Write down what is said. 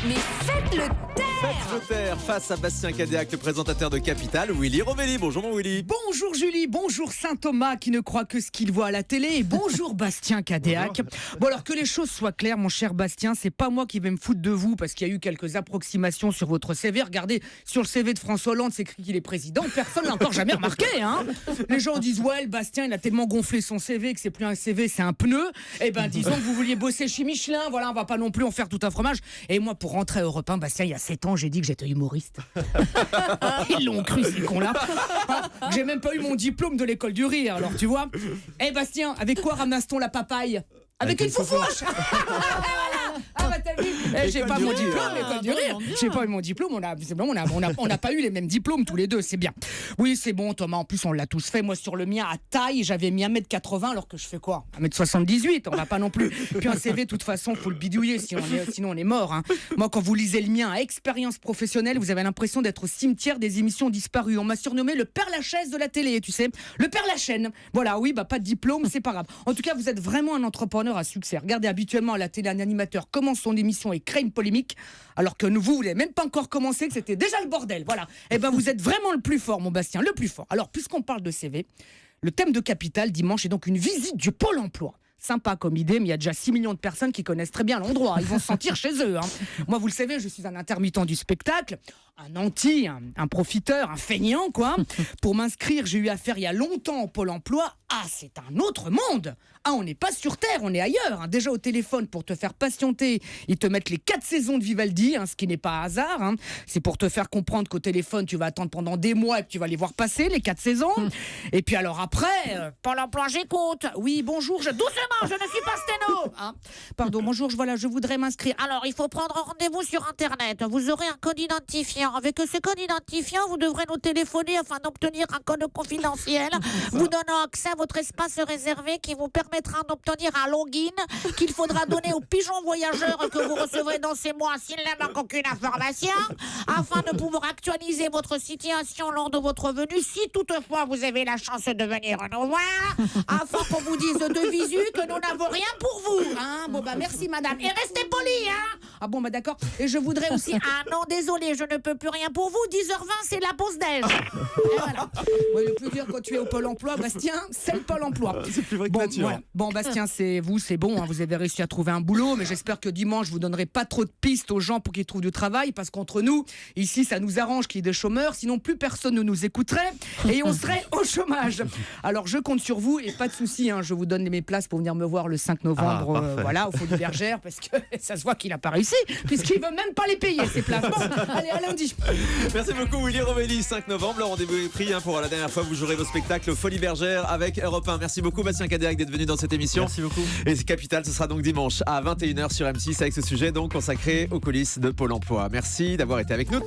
Mais faites-le taire! Faites-le taire face à Bastien Cadéac, le présentateur de Capital, Willy Rovelli. Bonjour mon Willy. Bonjour Julie, bonjour Saint-Thomas qui ne croit que ce qu'il voit à la télé et bonjour Bastien Cadéac. Bon alors que les choses soient claires mon cher Bastien, c'est pas moi qui vais me foutre de vous parce qu'il y a eu quelques approximations sur votre CV. Regardez, sur le CV de François Hollande, c'est écrit qu'il est président, personne l'a encore jamais remarqué hein. Les gens disent ouais le Bastien il a tellement gonflé son CV que c'est plus un CV c'est un pneu. Eh ben disons que vous vouliez bosser chez Michelin, voilà on va pas non plus en faire tout un fromage. Et moi pour rentrer à Europe 1, Bastien il y a 7 ans j'ai dit que j'étais humoriste. Ils l'ont cru ces cons là. J'ai même pas eu mon diplôme de l'école du rire, alors tu vois. Eh Bastien, avec quoi ramasse-t-on la papaye? Avec une foufouche. Ah bah t'as vu, j'ai pas mon diplôme, l'école du rire. J'ai pas eu mon diplôme, on n'a pas eu les mêmes diplômes tous les deux, c'est bien. Oui c'est bon Thomas, en plus on l'a tous fait. Moi sur le mien à taille, j'avais mis 1m80 alors que je fais quoi 1m78, on va pas non plus. Puis un CV de toute façon faut le bidouiller sinon on est mort hein. Moi quand vous lisez le mien à expérience professionnelle, vous avez l'impression d'être au cimetière des émissions disparues. On m'a surnommé le Père Lachaise de la télé, tu sais. Le Père Lachaine. Voilà, oui, bah pas de diplôme, c'est pas grave. En tout cas, vous êtes vraiment un entrepreneur à succès. Regardez, habituellement à la télé, un animateur commence son émission et crée une polémique, alors que vous n'avez même pas encore commencé, que c'était déjà le bordel. Voilà. Eh ben, vous êtes vraiment le plus fort, mon Bastien, le plus fort. Alors, puisqu'on parle de CV, le thème de Capital dimanche est donc une visite du Pôle emploi. Sympa comme idée, mais il y a déjà 6 millions de personnes qui connaissent très bien l'endroit. Ils vont se sentir chez eux. Hein. Moi, vous le savez, je suis un intermittent du spectacle, un profiteur, un feignant, quoi. Pour m'inscrire, j'ai eu affaire il y a longtemps au Pôle emploi. Ah, c'est un autre monde. Ah, on n'est pas sur Terre, on est ailleurs. Hein. Déjà au téléphone, pour te faire patienter, ils te mettent les 4 saisons de Vivaldi, hein, ce qui n'est pas hasard. Hein. C'est pour te faire comprendre qu'au téléphone, tu vas attendre pendant des mois et que tu vas les voir passer, les 4 saisons. Et puis alors après, Pôle emploi, j'écoute. Oui, bonjour, doucement, je ne suis pas sténo. Hein. Pardon, bonjour, je voudrais m'inscrire. Alors, il faut prendre rendez-vous sur Internet. Vous aurez un code identifiant. Avec ce code identifiant, vous devrez nous téléphoner afin d'obtenir un code confidentiel vous donnant accès à votre espace réservé qui vous permettra d'obtenir un login qu'il faudra donner aux pigeons voyageurs que vous recevrez dans ces mois s'il ne manque aucune information, afin de pouvoir actualiser votre situation lors de votre venue si toutefois vous avez la chance de venir nous voir, afin qu'on vous dise de visu que nous n'avons rien pour vous. Hein, bon bah merci madame. Et restez poli hein. Ah bon bah d'accord. Et je voudrais aussi, ah non désolé, je ne peux plus rien pour vous, 10h20 c'est la pause déj. Et voilà. Ouais, le plus dur quand tu es au Pôle emploi, Bastien, c'est le Pôle emploi. C'est plus vrai que nature. Ouais. Bon Bastien, c'est bon, hein, vous avez réussi à trouver un boulot, mais j'espère que dimanche vous donnerez pas trop de pistes aux gens pour qu'ils trouvent du travail, parce qu'entre nous, ici ça nous arrange qu'il y ait des chômeurs, sinon plus personne ne nous écouterait et on serait au chômage. Alors je compte sur vous et pas de souci, hein, je vous donne mes places pour venir me voir le 5 novembre voilà, au Folies Bergères, parce que ça se voit qu'il a pas réussi, puisqu'il veut même pas les payer ces places. Bon, allez à lundi. Merci beaucoup Willy Rovelli, 5 novembre, le rendez-vous est pris hein, pour la dernière fois vous jouerez vos spectacles au Folies Bergères avec Europe 1. Merci beaucoup Bastien Cadéac d'être venu dans cette émission. Merci beaucoup. Et Capital, ce sera donc dimanche à 21h sur M6 avec ce sujet donc consacré aux coulisses de Pôle emploi. Merci d'avoir été avec nous.